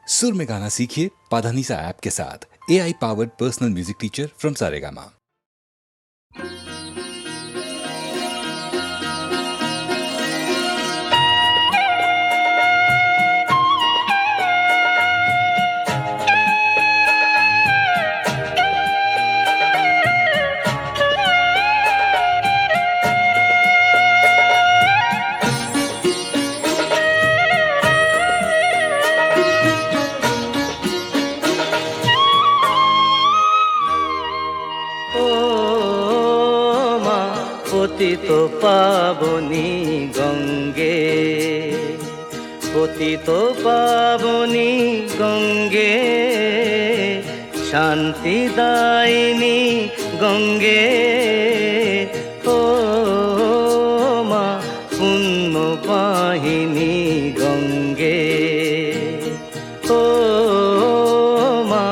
सुर में गाना सीखिए पाधानीसा ऐप के साथ। AI powered personal music teacher from Saregama. পতিত পাবনী গঙ্গে, পতিত পাবনী গঙ্গে, শান্তিদায়িনী গঙ্গে, ও মা পুণ্য বাহিনী গঙ্গে, ও মা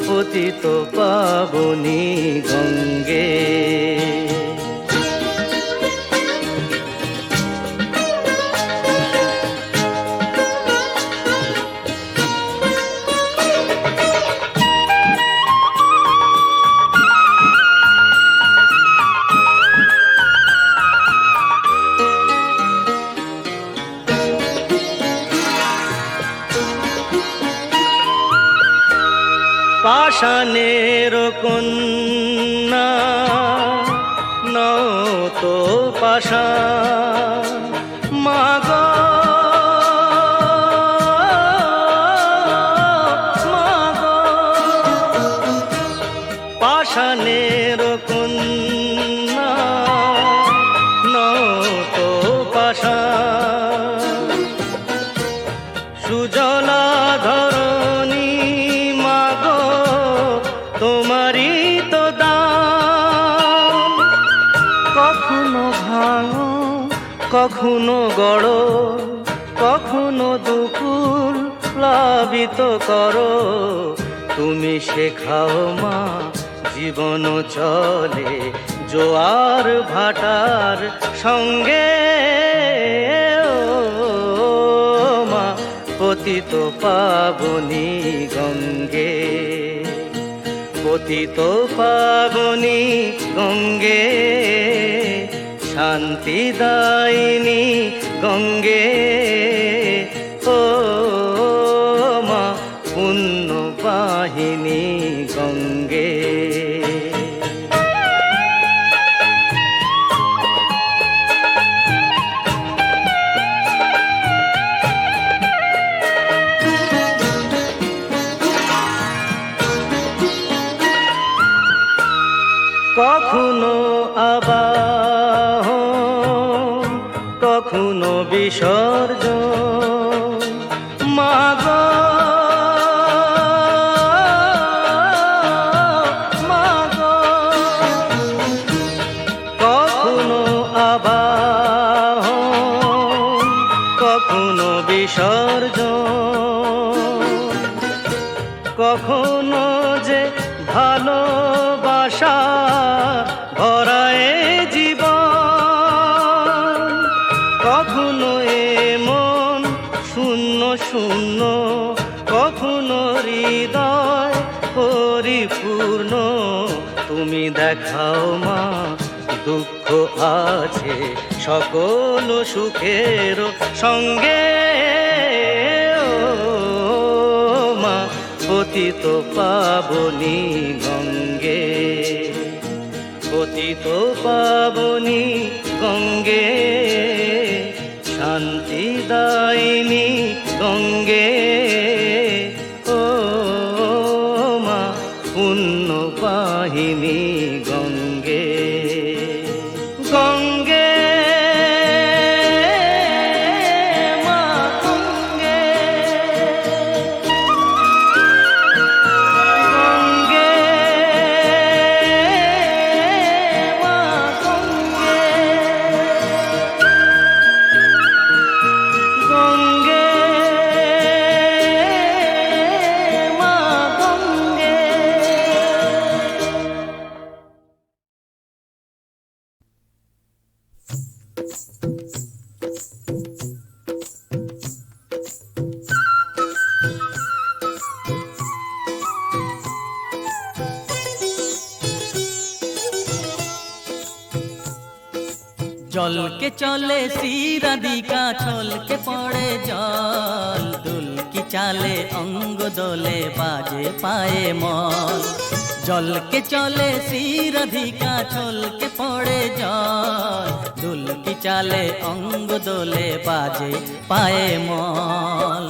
পতিত পাবনী গঙ্গে। পাষাণের কন্যা নত পাষাণ, মাগো মাগো, পাষাণের কন্যা নত পাষাণ, সুজলা ধরণী তোমারই তো দান, কখনো ভাঙো কখনো গড়ো, কখনো দুকুল প্লাবিত করো, তুমি শেখাও মা জীবন চলে জোয়ার ভাটার সঙ্গে, ও মা পতিত পাবনী গঙ্গে, পতিত পাবনী গঙ্গে, শান্তিদায়িনী গঙ্গে, ও মা পুণ্য বাহিনী গঙ্গে। কখনো আবাহন কখনো বিসর্জন, মাগো মাগো, কখনো আবাহন কখনো বিসর্জন, কখনো যে ভালোবাসা ভরায় জীবন, কখনো এমন শূন্য শূন্য, কখনো হৃদয় পরিপূর্ণ, তুমি দেখাও মা দুঃখ আছে সকল সুখের সঙ্গে, ও মা পতিত পাবনী গঙ্গে, পতিত পাবনী গঙ্গে, শান্তিদায়িনী গঙ্গে, ও মা পুণ্য বাহিনী গঙ্গে, গঙ্গে মা গঙ্গে, গঙ্গে মা গঙ্গে, গঙ্গে জলকে চলে শ্রীরাধিকা ছলকে পড়ে জল, দুলকি চালে অঙ্গ দোলে বাজে পায়ে মল। জলকে চলে শ্রীরাধিকা ছলকে পড়ে জল, দুলকি চালে অঙ্গ দোলে বাজে পায়ে মল।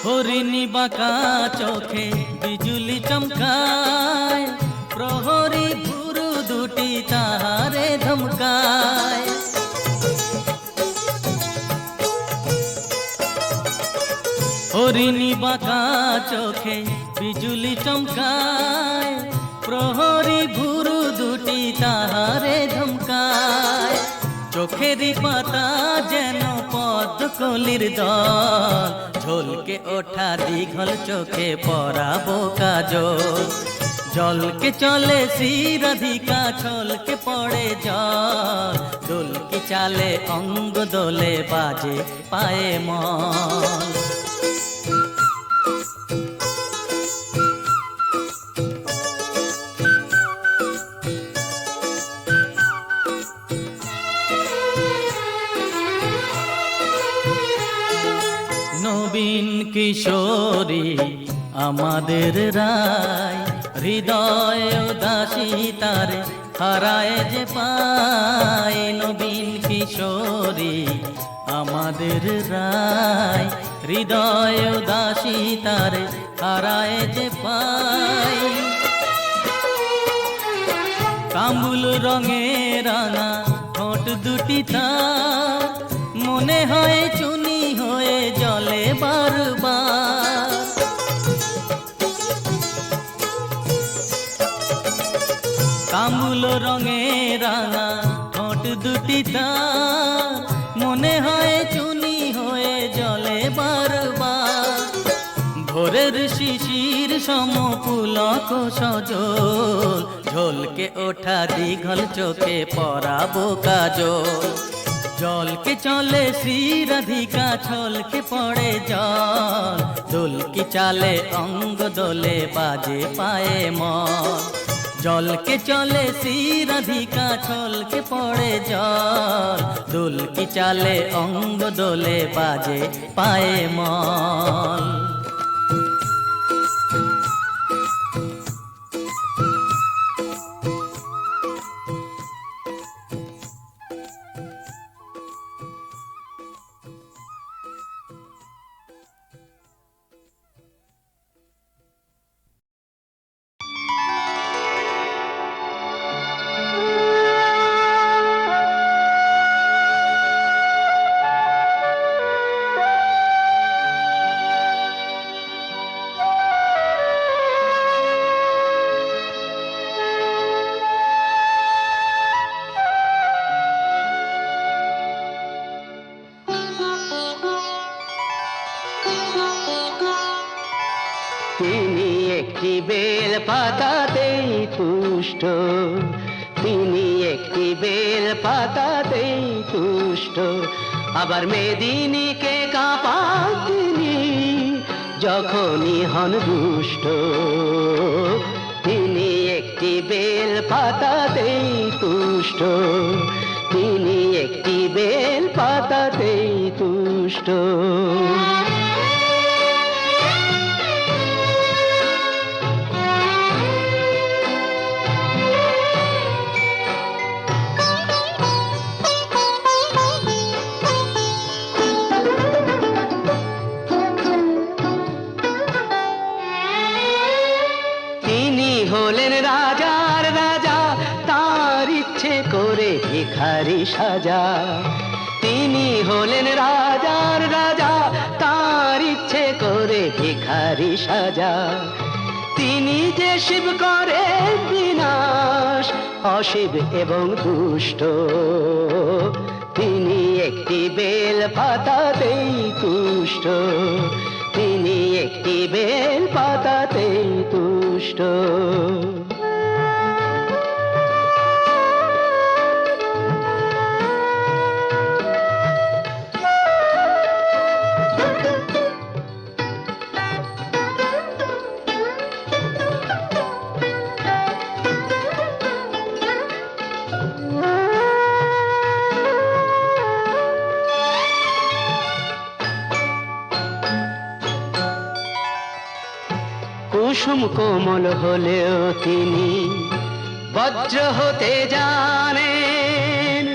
হরিণী বাঁকা চোখে বিজুলি চমকায়, প্রহরী ভুরু দুটি তাহারে ধমকায়। হরিণী বাঁকা চোখে বিজুলি চমকায়, প্রহরী ভুরু দুটি তাহারে ধমকায়। চোখেরই পাতা যেন পদ্মকলির দল, ঝলকে ওঠা দীঘল চোখে পরাবো কাজল। জলকে চলে শ্রীরাধিকা ছলকে পড়ে জল, দুলকি চালে অঙ্গ দোলে বাজে পায়ে মল। নবীন কিশোরী আমাদের রায়, হৃদয় উদাসী তারে হারায় যে পায়। নবীন কিশোরী আমাদের রায়, হৃদয় উদাসী তারে হারায় যে পায়। কামুল রঙে রাঙা ঠোঁট দুটি তার, মনে হয় চুনি হয়ে জলে বারবার। কামুল রঙে রাঙা ঠোঁট দুটি তার, মনে হয় চুনি হয়ে জলে বারবার। ভোরের শিশির সম পুলক সজল, ঝলকে ওঠা দীঘল চোখে পরাবো কাজল। জলকে চলে শ্রীরাধিকা ছলকে পড়ে জল, দুলকি চালে অঙ্গ দোলে বাজে পায়ে মল। জলকে চলে শ্রীরাধিকা ছলকে পড়ে জল, দুলকি চালে অঙ্গ দোলে বাজে পায়ে মল। তিনি একটি বেল পাতাতেই তুষ্ট, তিনি একটি বেল পাতাতেই তুষ্ট। আবার মেদিনীকে কাঁপান তিনি যখনই হন দুষ্ট। তিনি একটি বেল পাতাতেই তুষ্ট, তিনি একটি বেল পাতাতেই তুষ্ট। হলেন রাজার রাজা, তার ইচ্ছে করে ভিখারি সাজা। তিনি হলেন রাজার রাজা, তার ইচ্ছে করে ভিখারি সাজা। তিনি যে শিব করে বিনাশ, অশিব এবং দুষ্ট। তিনি একটি বেল পাতাতেই তুষ্ট, তিনি একটি বেল পাতাতেই তুষ্ট। কোমল হলেও তিনি বজ্র হতে জানেন,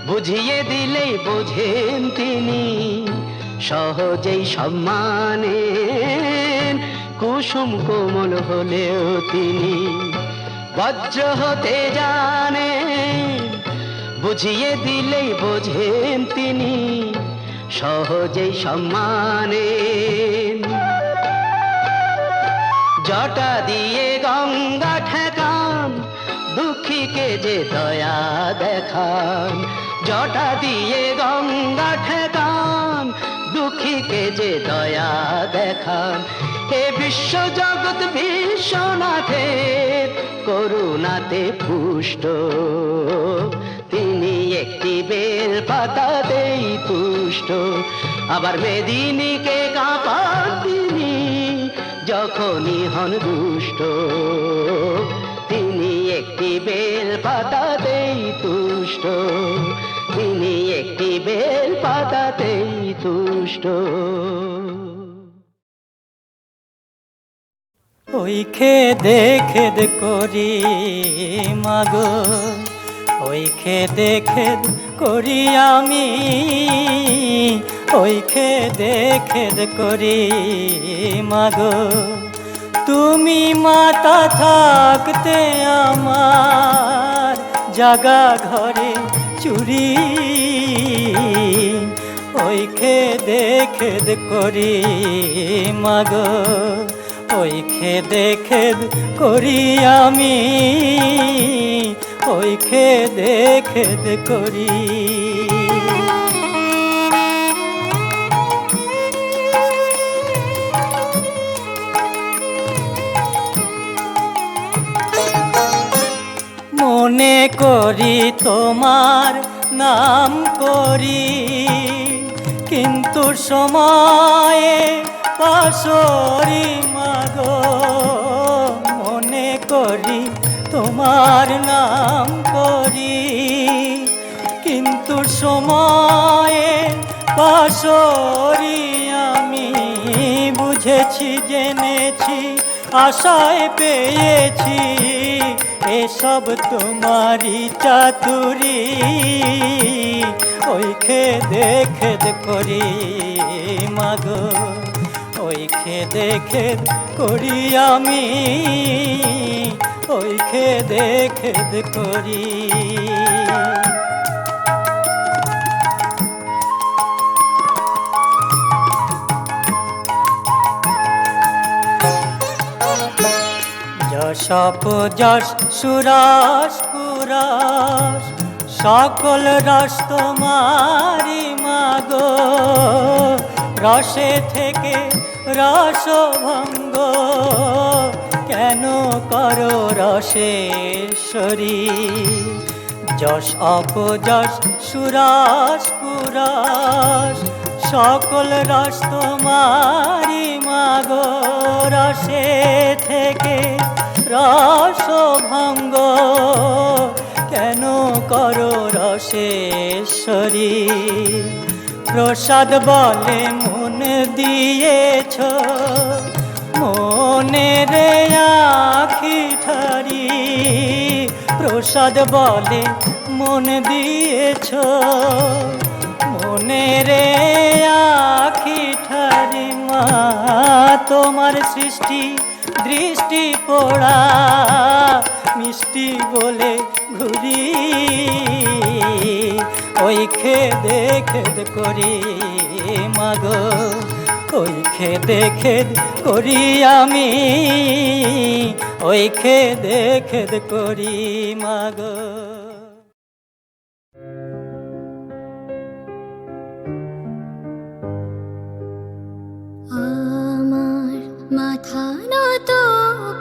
বুঝিয়ে দিলেই বোঝেন তিনি, সহজেই সম্মানেন। কুসুম কোমল হলেও তিনি বজ্র হতে জানেন, বুঝিয়ে দিলেই বোঝেন তিনি, সহজেই সম্মানেন। জটা দিয়ে গঙ্গা ঠেকান, দুঃখীকে যে দয়া দেখান। জটা দিয়ে গঙ্গা ঠেকান, দুঃখীকে যে দয়া দেখান। হে বিশ্ব জগৎ বিশ্বনাথের করুণাতে পুষ্ট, তিনি একটি বেল পাতাতেই তুষ্ট। আবার মেদিনীকে কাঁপান তিনি, যখনই হন দুষ্ট। তিনি একটি বেল পাতাতেই তুষ্ট, তিনি একটি বেল পাতাতেই তুষ্ট। ওই খেদে খেদ করি মাগো, ওই খেদে খেদ করি আমি, ওই খেদে খেদ করি মাগো। তুমি মাতা থাকতে আমার জাগা ঘরে চুরি, ওই খেদে খেদ করি মাগো, ওই খেদে খেদ করি আমি, ওই খেদে খেদ করি। মনে করি তোমার নাম করি, কিন্তু সময়ে পাশরি মাগো। মনে করি তোমার নাম করি, কিন্তু সময়ে পাশরি আমি। বুঝেছি জেনেছি আশায় পেয়েছি, এসব তোমারই চাতুরি। ওই খেদে খেদ করি মাগো, ওই খেদে খেদ করি আমি, ওই খেদে খেদ করি। যশপ যশ সুরাস কুরাস, সকল রস তোমারি মাগো। রসে থেকে রস ভঙ্গ, কেন করো রসেশ্বরী। যশ অপযশ সুরাস কুরাস, সকল রস তোমারি মাগো। রসে থেকে রস ভঙ্গ, কেন করো রসেশ্বরী। প্রসাদ বলে মন দিয়েছ, মনে রে আখি ঠারি। প্রসাদ বলে মন দিয়েছ, মনে রে আখি ঠারি। মা তোমার সৃষ্টি দৃষ্টি পোড়া, মিষ্টি বলে ঘুরি। ওই খেদে খেদ করি মাগো, ওই খেদে খেদ করি আমি, ওই খেদে খেদ করি মাগো। আমার মাথা নত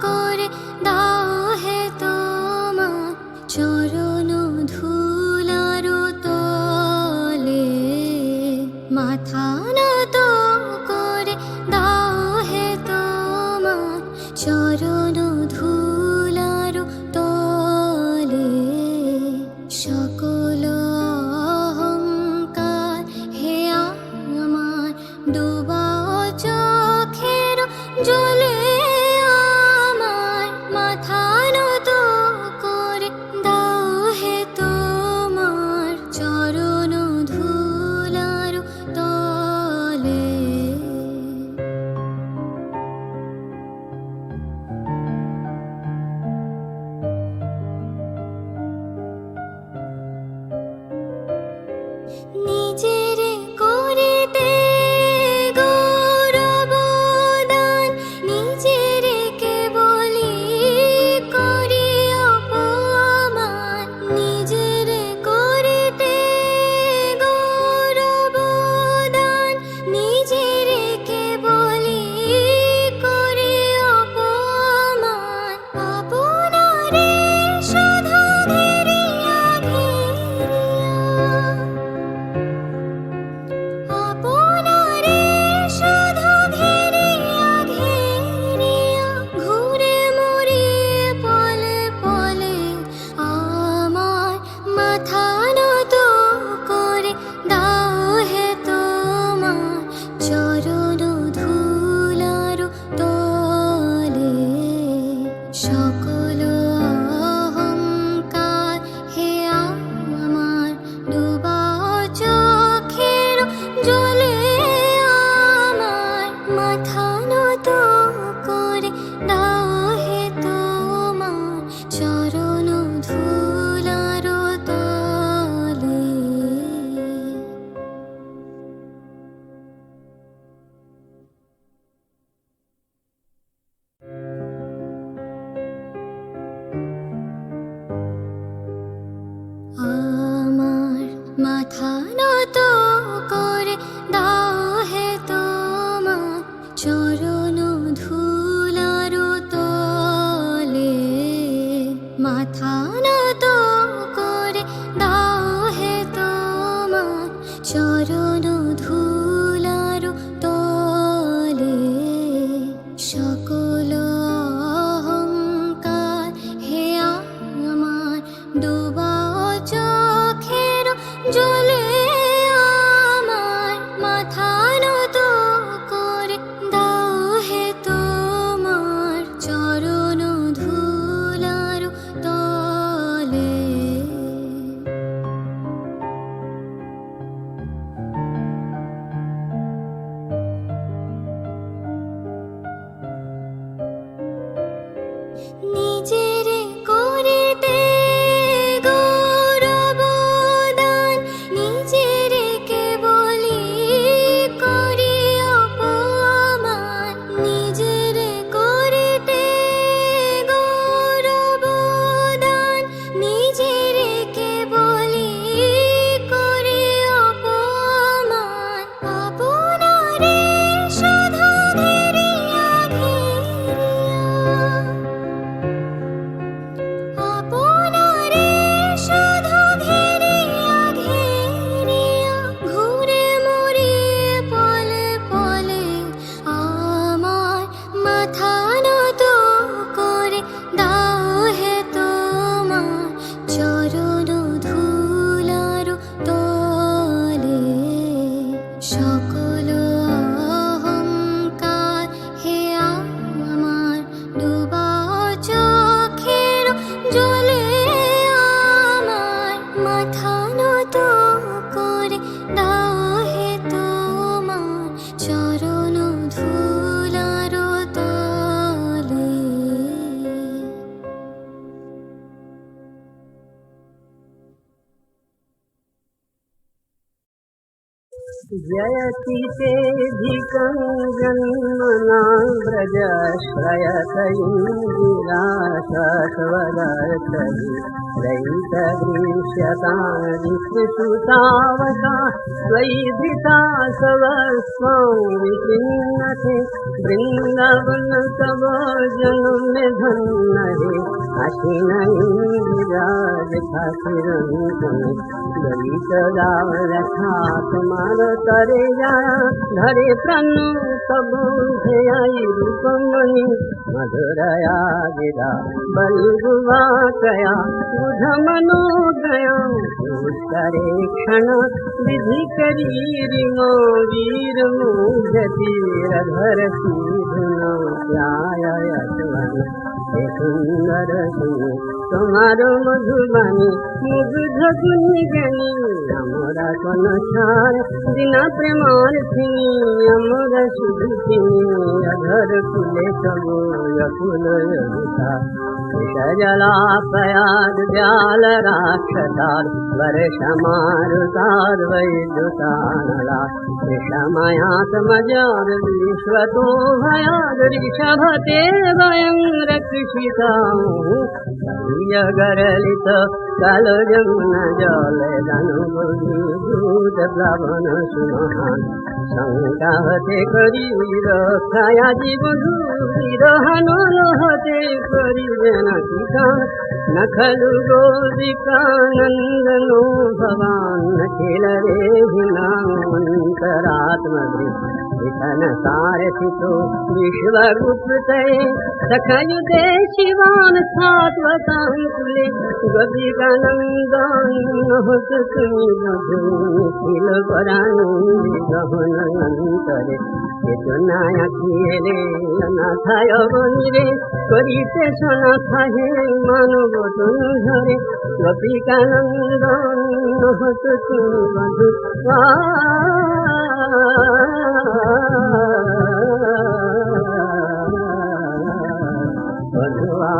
করে দাও হে তোমার চরণ ধুলার তলে। মাথা নত করে দাও হে তোমার চরণ ধুলার তলে। সকল অহংকার হে আমার ডুবা চোখের জলে মাথা নত করে দাও হে তোমার চরণ ধুলার তলে মাথা নত করে দাও হে তোমার চরণ ধুলার তলে সকল অহংকার হে আমার ডুবা চোখের জলে আমার মাথা নত করে দাও হে তোমার চরণ ধুলার তলে নিজের করিতে গৌরবদান নিজের কেবলি করি অপমান নিজের করিতে গৌরবদান নিজের কেবলি করি অপমান আপনারে শুধু ঘেরিয়া আপনারে শুধু ঘেরিয়া ঘেরিয়া ঘুরে মরি পলে পলে আমার মাথা নত করে দাও হে তোমার চরণ ধুলার তলে সকল অহংকার হে আমার ডুবা চোখের জলে আমার মাথা নত করে দাও হে তোমার চরণ ধুলার তলে जयति ते धिकञ्जन्मना व्रजश्रयतैन्दिराशाश्वदर्शयि रयितदृश्यतादिकृसुतावका त्वयि सर्वस्वं विचिन्नते वृन्दावन तव जन्मे धन्य हे अशिन इंदिराज ठाकुरंजन ललित गाव रखा तुम्हार तरे जाया धरे प्राण तब आई रूपमणि मधुरया गिरा बलगुवा कया बुध मनोदया करे क्षण विधि करी रिमो वीर मुझतीर धर सीधुनो प्याय यशवन हे सुंदर सुनि तुम्हारो मधुबनी मुग्ध गुनि गनी हमरा कोन छार बिना प्रेमार थिनी हमरा शुद्ध थिनी अधर कुले सबो यकुल यथा विषजलापयाद व्याल राक्षसार वर्ष मारुतार वैद्युतानला विषमयात्मजार विश्वतो भयाद ऋषभते वयं रक्षिताः गरलित काल जमुना जल धनुभूत प्लवन सुमहान शंकावते करी रक्षाया जीवन विरहन हते करी जनकी कान न खलु गोपिकानंदनो भवान खेल रे हिनांतरात्मदे विठन सारथितो विश्वगुप्ते सखयुते शिवान सात्वतांकुले गोपिकानंदन तुमी मधुनिखिल परानुनि गहनंतरे चेतनाया खेले अनाथाय बनिरे करिते सनाथा हे मानव तनु धरे गोपिकानंदन तुमी मधु बधुआ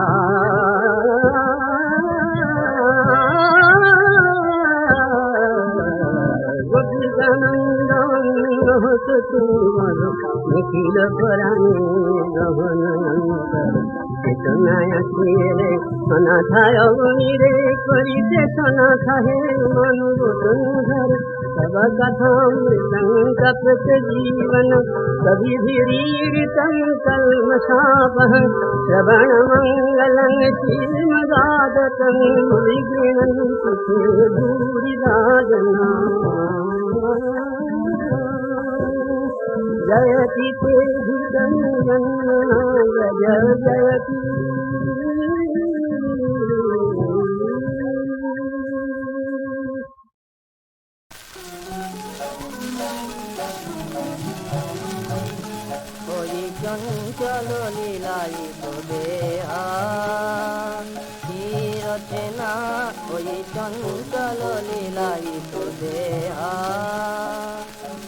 गोपिकानंदन तुमी मधु निखिल पराणे गहनंतर চেতনায় আসিলে অনাথায় অগ্নিরে করিতে সনাথাহে মানব সংধার सब कथामृतं कपत जीवन कविभिरीडितं कल्मषापः श्रवणमङ्गलं श्रीमदादतं विगृह्णन्ति ते भूरिदा जना जयति ते हृदं जय जयति চঞ্চল লীলাই দেহা রচনা ওই চঞ্চল লীলাই দেহা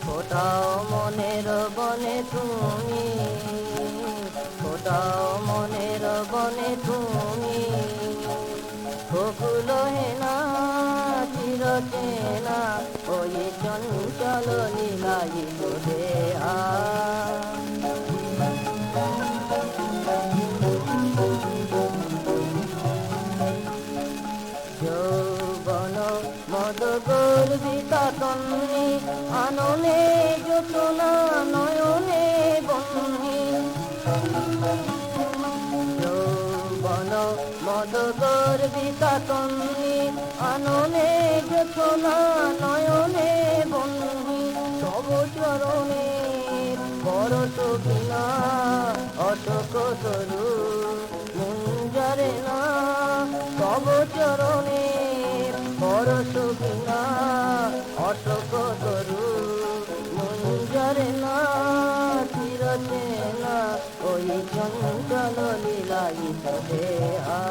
ফোটাও মনের বনে তুমি ফোটাও মনের বনে তুমি বকুল হেনা চিরচেনা ওই চঞ্চল লীলাই দেহা গর্বিতা তন্নি আননে যোচনা নয়নে বন্নি যৌবন মদ গর্বিতা তন্নি আননে যোচনা নয়নে বন্নি তব চরণে পরশ বিনা অটক তরু মুঞ্জরে না তব চরণে পরশ বিনা অটক তরু মুঞ্জরে না চিরচেনা ওই চঞ্চল লীলায়িত দেহা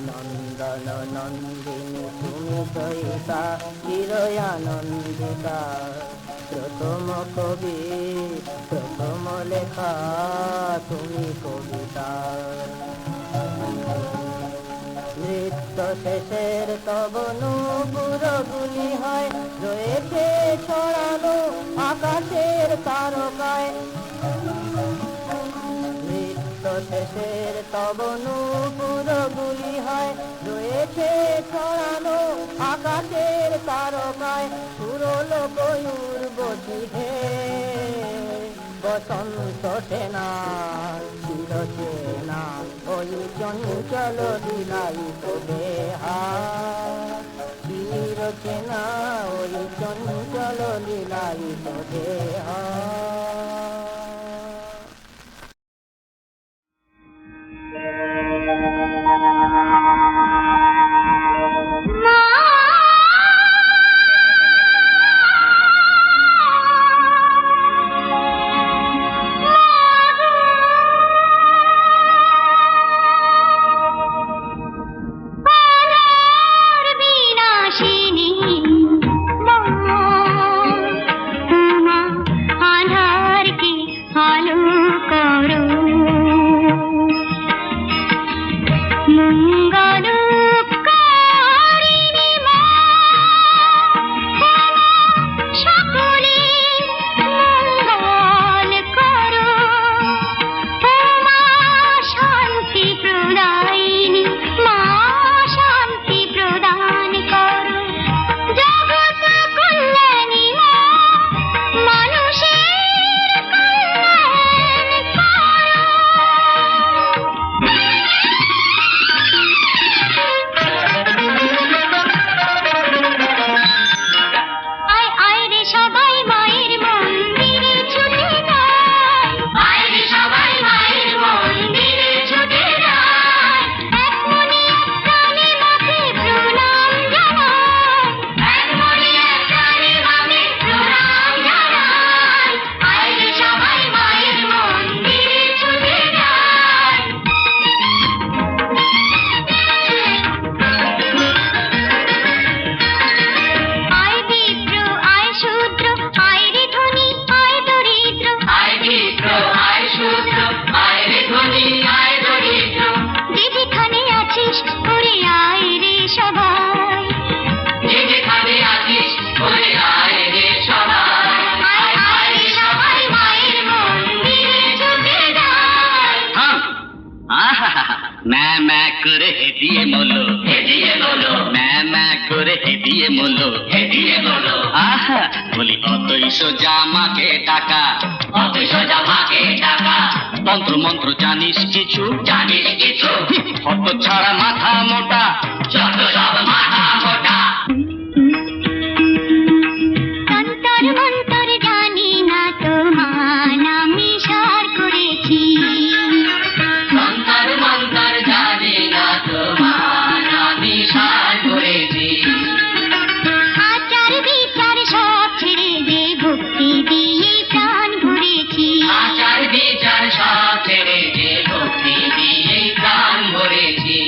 নন্দন নন্দিনী তুমি সহিতা চিরয়ানন্দিতা প্রথম কবি প্রথম লেখা তুমি কবিতা নৃত্য শেষের তব নূপুরগুলি হয় রয়েছে ছড়ানো আকাশের তারকায় নৃত্য শেষের তব নূপুরগুলি হয় রয়েছে ছড়ানো আকাশের তারকায় সুরলোক উর্বশী হে বসন্ত সেনা চিরচেনা ওই চঞ্চল লীলায়িত দেহা চিরচেনা ওই চঞ্চল লীলায়িত দেহা আনা ম্যা ম্যা করে হেদিয়ে মলো, হেদিয়ে মলো, ম্যা ম্যা করে হেদিয়ে মলো, হেদিয়ে মলো। আহা বলি অতই সোজা মাকে টাকা, অতই সোজা মাকে টাকা। তন্ত্র মন্ত্র জানিস কিছু, জানিস কিছু? হত ছাড়া মাথা মোটা, যত সব মাথা মোটা। তন্তর মন্তর জানি না তোমার আমি সার করেছি, তন্তর মন্তর জানি না তোমার আমি সার করেছি। আচার বিচার সব ছেড়ে দে ভক্তি দিয়ে প্রাণ ভরেছি, আচার বিচার সব ছেড়ে যে ভক্তি দিয়ে প্রাণ ভরেছি।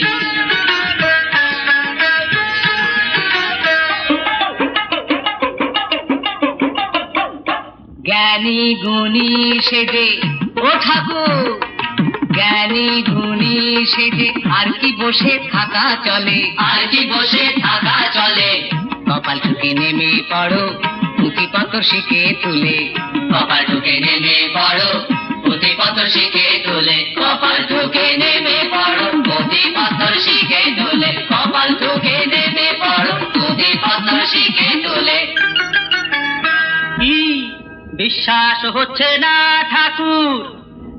জ্ঞানী গুণী সেজে ও ঠাকুর, জ্ঞানী গুণী সেজে আর কি বসে থাকা চলে, আর কি বসে থাকা চলে। কপাল ঠুকে নেমে পড়ো পুঁথি পাথর শিখে তুলে, কপাল ঠুকে নেমে পড়ো পুঁথি পাথর শিখে তুলে, কপাল ঠুকে নেমে পড়ো পুঁথি পাথর শিখে তুলে, কপাল ঠুকে নেমে পড়ো পুঁথি পাথর শিখে তুলে। কি বিশ্বাস হচ্ছে না ঠাকুর?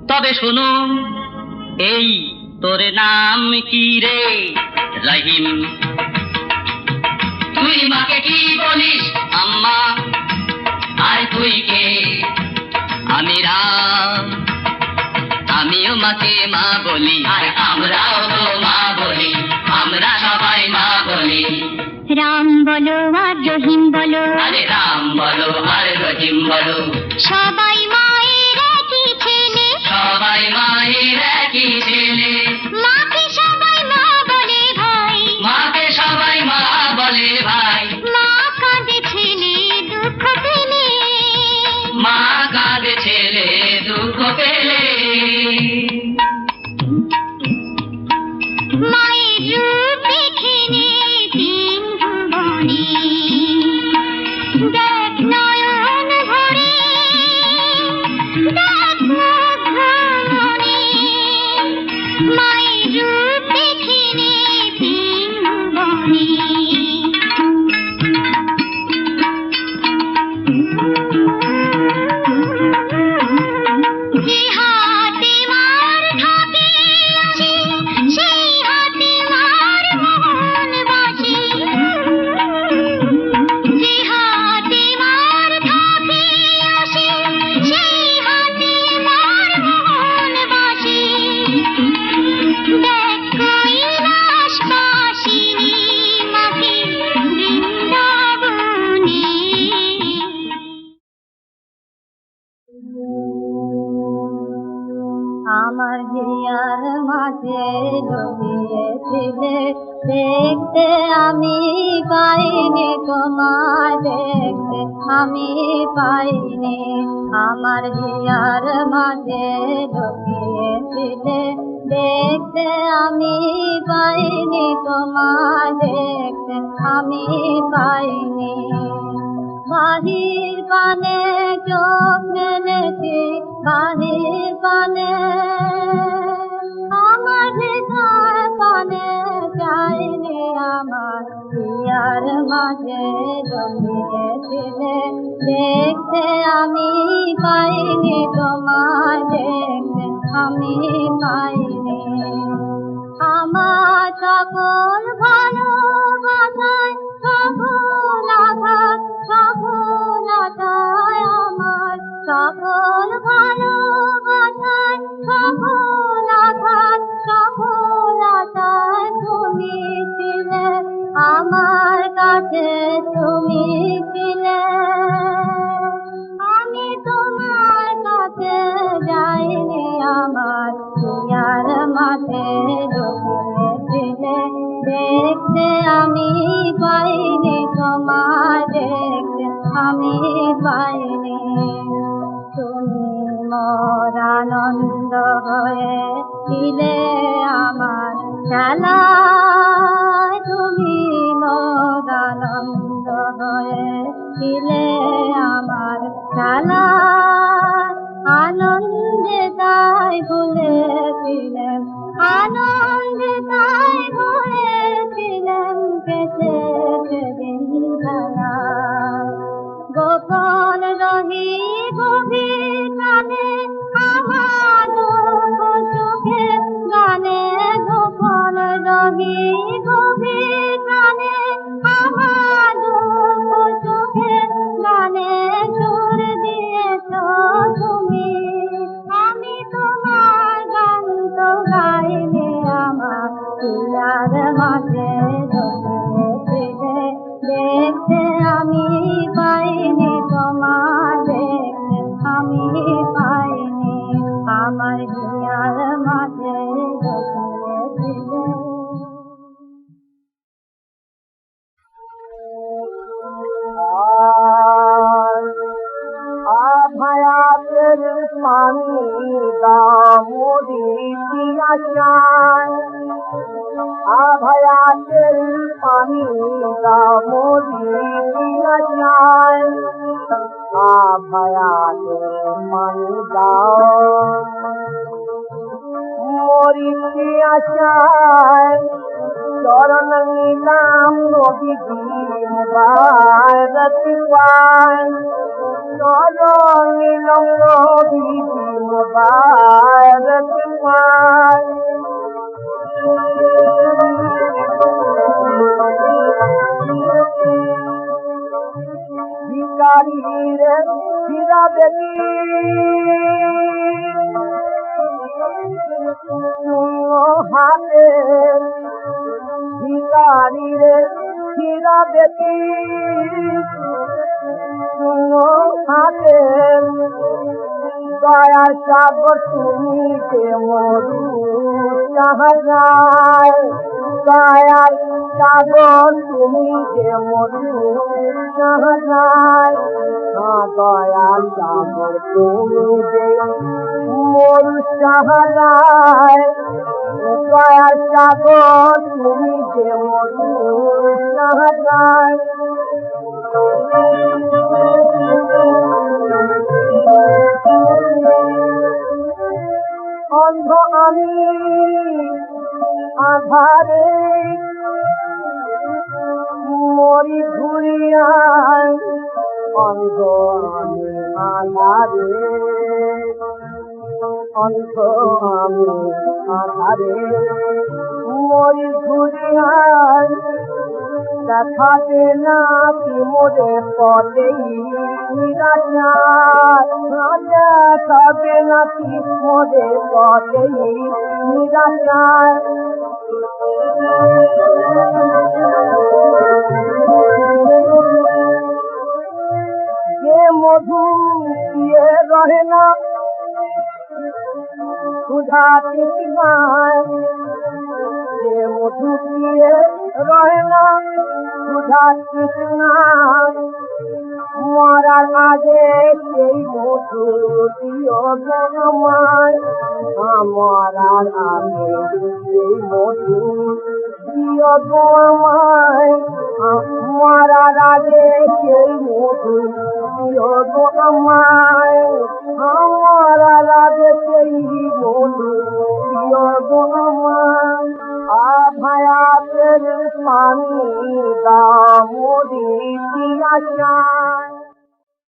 তবে শুনুন, এই তোর নাম কি রে? রহিম। তুই মাকে কি বলিস? আম্মা। আর তুই কে? আমি রাম। আমিও মাকে মা বলি, আর আমরাও তো মা বলি, আমরা সবাই মা বলি। রাম বলো আর রহিম বলো, আরে রাম বলো আর রহিম বলো, সবাই মায়ের একই ছেলে, সবাই মায়ের একই ছেলে। মাকে সবাই মা বলে ভাই, মাকে সবাই মা বলে ভাই। মা কাঁদে ছেলে দুঃখ পেলে, মা কাঁদে ছেলে দুঃখ পেলে। মায়ের রূপ দেখে নে তিন ভুবনে, দেখ নয়ন ভরে, দেখ মুগ্ধ মনে, মায়ের রূপ দেখে নে তিন ভুবনে। যে হাতে মার থাকে আসে, সেই হাতে মার মন বাসে, যে হাতে মার থাকে আসে, সেই হাতে মার মন বাসে। দেখ কৈলাসবাসিনী মাকে বৃন্দাবনে। আমার হিয়ার মাঝে লুকিয়েছিলে, দেখতে আমি পাইনি তোমায়, দেখতে আমি পাইনি। আমার হিয়ার মাঝে লুকিয়েছিলে, দেখতে আমি পাইনি তোমায়, দেখতে আমি পাইনি। বাহির পানে চোখ মেলেছি, বাহির পানে আমার হৃদয় পানে চাইনি। আমার হিয়ার মাঝে জমিয়েছিলে, দেখতে আমি পাইনি তোমায়, দেখতে আমি পাইনি। আমার সকল ভালোবাসায় সফলতায়, সফলতায় আমার সকল ভালোবাসায় সফলতায়, সফলতায় তুমি ছিলে আমার কাছে, তুমি ছিলে। আমি তোমার কাছে যাইনি, আমার হিয়ার মাঝে লুকিয়েছিলে, দেখতে আমি পাইনি তোমায়, দেখতে আমি পাইনি। তুমি মোর আনন্দ হয়ে ছিলে আমার খেলায়, তুমি মোর আনন্দ হয়ে ছিলে আমার খেলায়। আনন্দে তাই ভুলেছিলেন, আনন্দ আমি পাইনি আমার হিয়ার মাঝে ঢুকিয়েছিলে। আভায়াতের পানি দামোদি দিয়া যায়, আভায়াতের পানি দামোদি দিয়া যায়, আভায়াতের পানি দাও মরি দিয়া যায়, চরণ নিলাম নবী ভারতি পায়, চরণ নিলাম নবী ভারতি পায়। ভিকারি রে ফিরা দেখি হাতে, ভিকারি রে ফিরা দেখি হাতে, দয়ার সাগর তুমি যে মরু জাহাজ, দয়ার সাগর তুমি যে মরু জাহাজ, দয়ার সাগর তুমি যে মরু জাহাজ, দয়ার সাগর তুমি যে মরু জাহাজ। অন্ধ আমি আধারে মরি ঘুরিয়ায়, অন্ধ আমি আধারে, অন্ধ আমি আধারে মরি ঘুরিয়ায়, দেখাতে না কি মোরে পদেই নিরাশায়, দেখাবে না কি মোরে পদেই নিরাশায়। যে মধু দিয়ে রহে না সুধা তৃষ্ণায়, যে মধু দিয়ে রহে না সুধা তৃষ্ণায়, মরার আগে সেই মধু দিও গমায়, মরার আগে সেই মধু দিও গমায়, মরার আগে সেই মধু দিও গমায়, মরার আগে সেই মধু দিও গমায়। আভায়াতের পানি দামোদি দিয়া যায়।